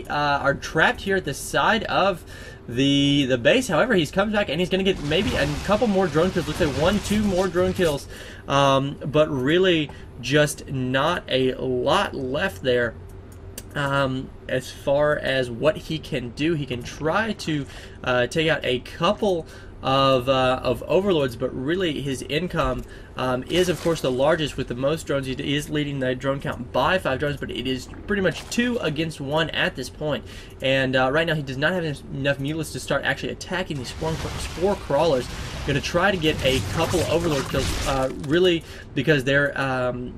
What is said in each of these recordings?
are trapped here at the side of the base. However, he's comes back and he's going to get maybe a couple more drone kills. Looks like 1-2 more drone kills, but really just not a lot left there. As far as what he can do, he can try to take out a couple of overlords, but really his income is of course the largest with the most drones. He is leading the drone count by 5 drones, but it is pretty much 2 against 1 at this point. And right now he does not have enough mutalisks to start actually attacking these spore crawlers. Going to try to get a couple overlord kills, really, because their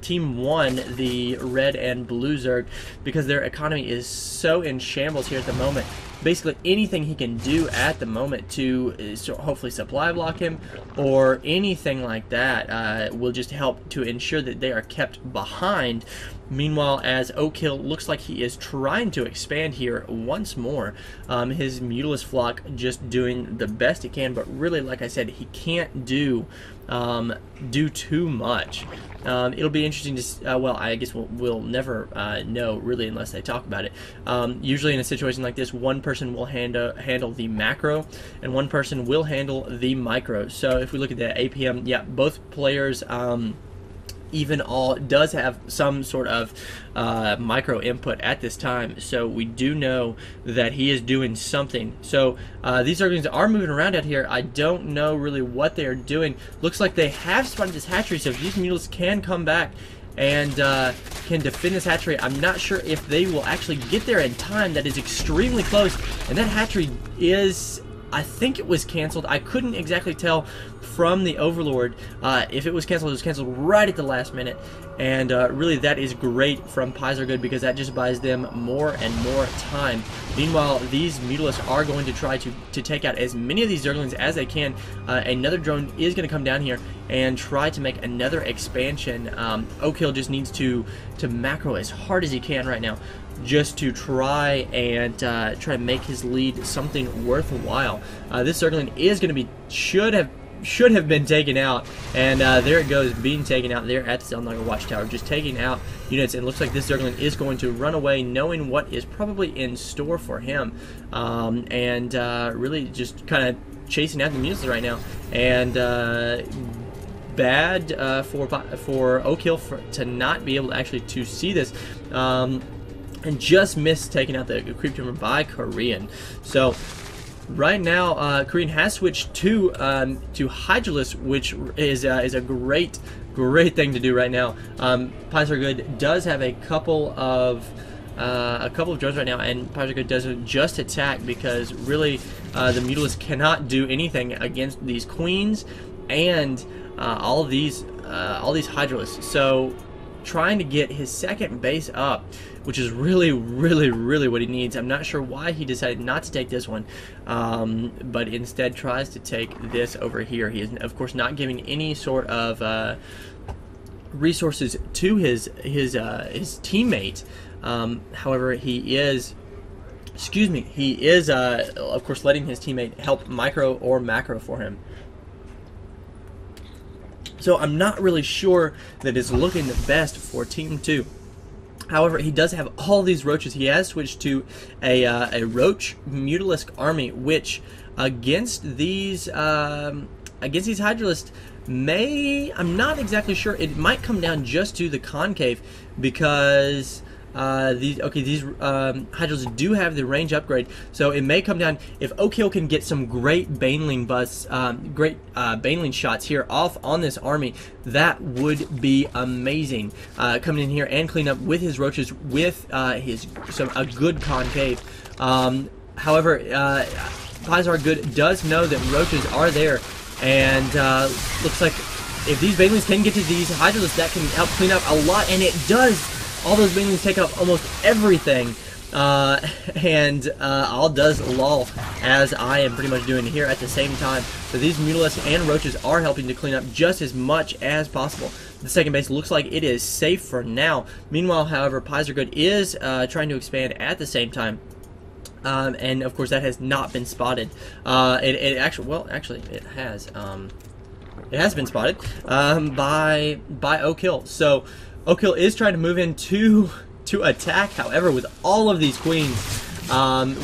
team 1, the red and blue Zerg, because their economy is so in shambles here at the moment. Basically anything he can do at the moment to hopefully supply block him or anything like that will just help to ensure that they are kept behind. Meanwhile, as Oak Hill looks like he is trying to expand here once more, his Mutalisk flock just doing the best he can, but really, like I said, he can't do too much. It'll be interesting to well, I guess we'll never know really unless they talk about it. Usually in a situation like this, one person will handle the macro and one person will handle the micro. So if we look at the APM, yeah, both players even all does have some sort of micro input at this time, so we do know that he is doing something. So these Zerglings are moving around out here. I don't know really what they are doing. Looks like they have spotted this hatchery, so if these Mutalisks can come back and can defend this hatchery, I'm not sure if they will actually get there in time. That is extremely close, and that hatchery is, I think it was canceled. I couldn't exactly tell from the Overlord if it was canceled right at the last minute. And really that is great from Pizergood, because that just buys them more and more time. Meanwhile, these Mutalisks are going to try to take out as many of these Zerglings as they can. Another drone is going to come down here and try to make another expansion. Oak Hill just needs to macro as hard as he can right now, just to try and make his lead something worthwhile. This Zergling is going to be should have been taken out, and there it goes, being taken out there at the Zelnaga Watchtower, just taking out units. And it looks like this Zergling is going to run away, knowing what is probably in store for him, and really just kind of chasing out the Mutalisks right now. And bad for Oak Hill to not be able to actually to see this. And just missed taking out the creep tumor by Korean. So right now, Korean has switched to Hydralisk, which is a great thing to do right now. Pizergood does have a couple of drones right now, and Pizergood doesn't just attack, because really the Mutalisk cannot do anything against these queens and all these Hydralisks. So trying to get his second base up, which is really what he needs. I'm not sure why he decided not to take this one, but instead tries to take this over here. He is, of course, not giving any sort of resources to his teammate. However, he is, of course, letting his teammate help micro or macro for him. So I'm not really sure that it's looking the best for Team 2. However, he does have all these roaches. He has switched to a roach Mutalisk army, which against these Hydralisks I'm not exactly sure. It might come down just to the concave, because these Hydralisks do have the range upgrade, so it may come down if Oak Hill can get some great Baneling Baneling shots here off on this army. That would be amazing. Coming in here and clean up with his roaches with a good concave. However, Pizergood does know that roaches are there, and looks like if these Banelings can get to these Hydralisks, that can help clean up a lot, and it does. All those Banelings take up almost everything, and all does lull, as I am pretty much doing here at the same time. So these Mutalisks and roaches are helping to clean up just as much as possible. The second base looks like it is safe for now. Meanwhile, however, Pizergood is trying to expand at the same time. And of course that has not been spotted. It has. It has been spotted by Oak Hill. So Oak Hill is trying to move in to attack. However, with all of these queens,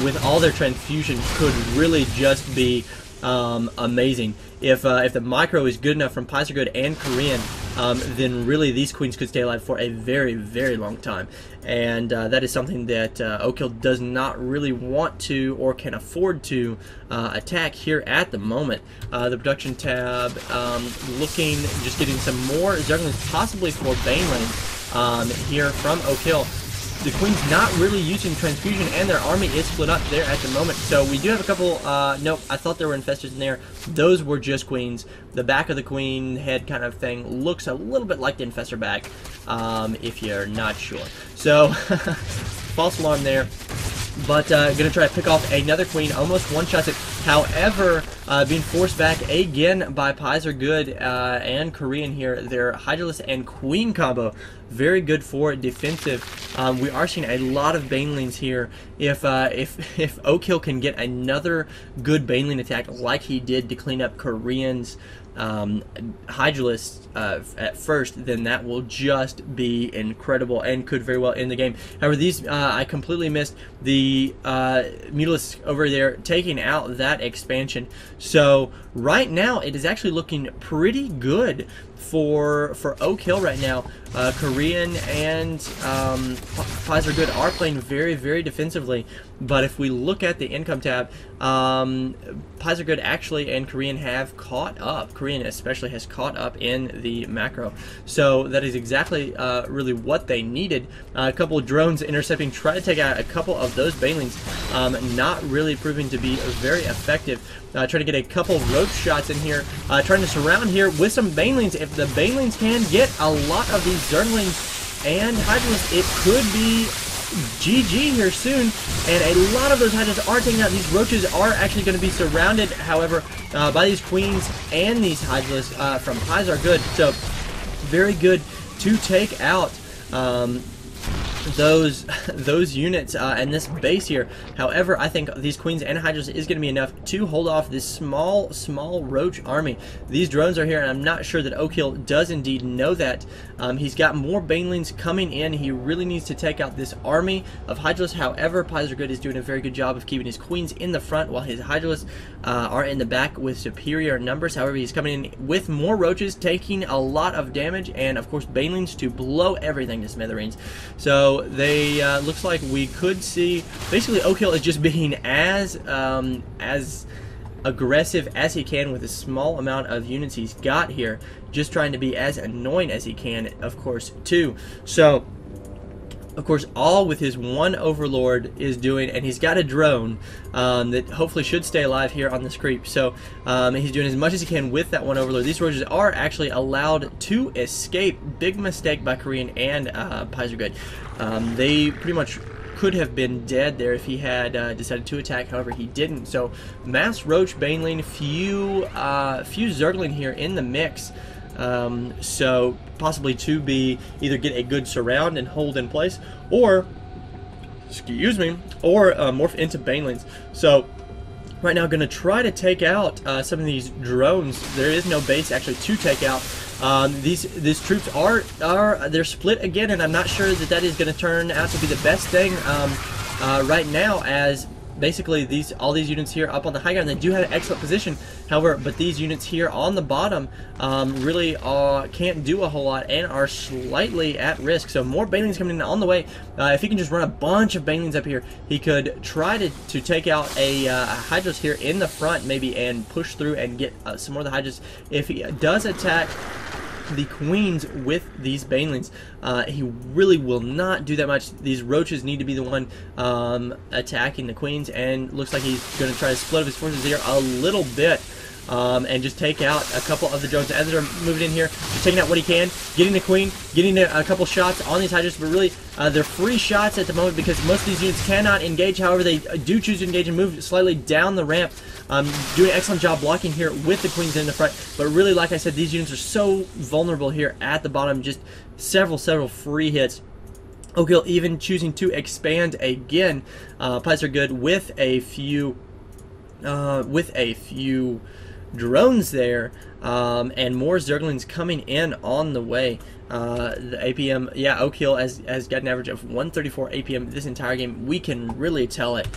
with all their transfusion could really just be amazing. If the micro is good enough from Good and Korean, then really these queens could stay alive for a very, very long time. And that is something that Oakhill does not really want to or can afford to attack here at the moment. The production tab looking, just getting some more Zerglings, possibly for Baneling here from Oakhill. The Queen's not really using transfusion, and their army is split up there at the moment. So we do have a couple, nope, I thought there were infestors in there. Those were just Queens. The back of the Queen head kind of thing looks a little bit like the infestor back, if you're not sure. So, false alarm there. But gonna try to pick off another Queen, almost one-shots it. However, being forced back again by Good and Korean here. Their Hydralisk and Queen combo, very good for defensive. We are seeing a lot of Banelings here. If Oakhill can get another good Baneling attack like he did to clean up Korean's Hydralisk at first, then that will just be incredible and could very well end the game. However, these I completely missed the Mutalisk over there taking out that expansion. So right now it is actually looking pretty good for Oakhill right now. Korean and Good are playing very, very defensively. But if we look at the income tab, Good actually and Korean have caught up. Korean especially has caught up in the macro. So that is exactly really what they needed. A couple of drones intercepting, try to take out a couple of those Banelings. Not really proving to be very effective. Trying to get a couple roach shots in here. Trying to surround here with some Banelings. If the Banelings can get a lot of these Zerglings and Hydralisks, it could be GG here soon, and a lot of those Hydras are taking out. These roaches are actually going to be surrounded, however, by these Queens and these Hydralisks from Good. So, very good to take out those units and this base here. However, I think these Queens and Hydras is going to be enough to hold off this small roach army. These drones are here, and I'm not sure that Oakhill does indeed know that. He's got more Banelings coming in. He really needs to take out this army of Hydralisks. However, Good is doing a very good job of keeping his Queens in the front while his Hydralisks are in the back with superior numbers. However, he's coming in with more roaches, taking a lot of damage, and of course Banelings to blow everything to smithereens. So they looks like we could see basically Oakhill is just being as aggressive as he can with the small amount of units he's got here, just trying to be as annoying as he can, of course, too. So of course, all with his one Overlord is doing, and he's got a drone that hopefully should stay alive here on this creep. So he's doing as much as he can with that one Overlord. These roaches are actually allowed to escape. Big mistake by Korean and Good. They pretty much could have been dead there if he had decided to attack. However, he didn't. So mass roach Baneling, few Zergling here in the mix. So possibly to be either get a good surround and hold in place, or morph into Banelings. So right now, going to try to take out some of these drones. There is no base actually to take out. These troops they're split again, and I'm not sure that is going to turn out to be the best thing right now, as basically all these units here up on the high ground, they do have an excellent position. However, but these units here on the bottom really can't do a whole lot and are slightly at risk. So more Banelings coming in on the way. If he can just run a bunch of Banelings up here, he could try to take out a Hydras here in the front maybe, and push through and get some more of the Hydras. If he does attack the Queens with these Banelings, he really will not do that much. These roaches need to be the one attacking the Queens, and looks like he's going to try to split up his forces here a little bit. And just take out a couple of the drones as they're moving in here, just taking out what he can, getting the Queen, getting a couple shots on these Hydras, but really they're free shots at the moment because most of these units cannot engage. However, they do choose to engage and move slightly down the ramp. Doing an excellent job blocking here with the Queens in the front, but really, like I said, these units are so vulnerable here at the bottom. Just several free hits. Oakhill even choosing to expand again. Pies are good with a few drones there, and more Zerglings coming in on the way. The APM, yeah, Oak Hill has got an average of 134 APM this entire game. We can really tell it.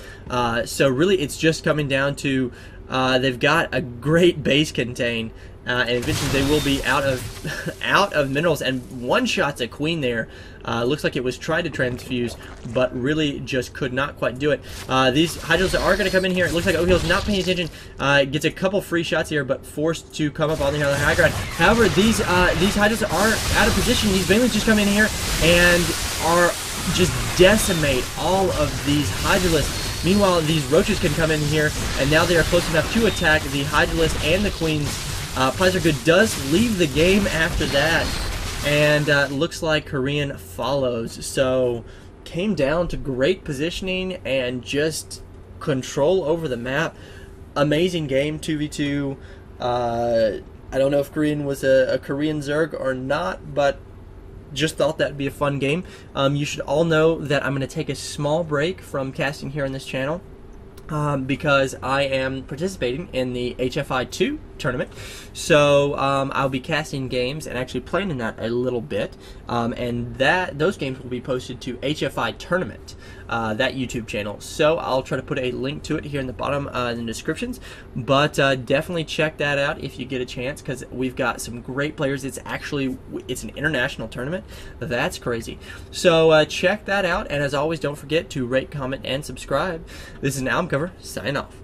So really, it's just coming down to they've got a great base contain, and eventually they will be out of minerals. And one shot's a queen there. Looks like it was tried to transfuse, but really just could not quite do it. These Hydros are going to come in here. It looks like Oak Hill's not paying attention. Gets a couple free shots here, but forced to come up on the high ground. However, these Hydros are out of position. These Banelings just come in here and are just decimate all of these Hydralisks. Meanwhile, these Roaches can come in here, and now they are close enough to attack the Hydralisk and the Queens. Pleasure does leave the game after that. And looks like Korean follows. So came down to great positioning and just control over the map. Amazing game, 2v2. I don't know if Korean was a Korean Zerg or not, but just thought that'd be a fun game. You should all know that I'm going to take a small break from casting here on this channel. Because I am participating in the HFI 2 tournament. So I'll be casting games and actually playing in that a little bit. And those games will be posted to HFI Tournament, that YouTube channel. So I'll try to put a link to it here in the bottom in the descriptions. But definitely check that out if you get a chance, because we've got some great players. It's an international tournament. That's crazy. So check that out. And as always, don't forget to rate, comment, and subscribe. This is an album cover. Sign off.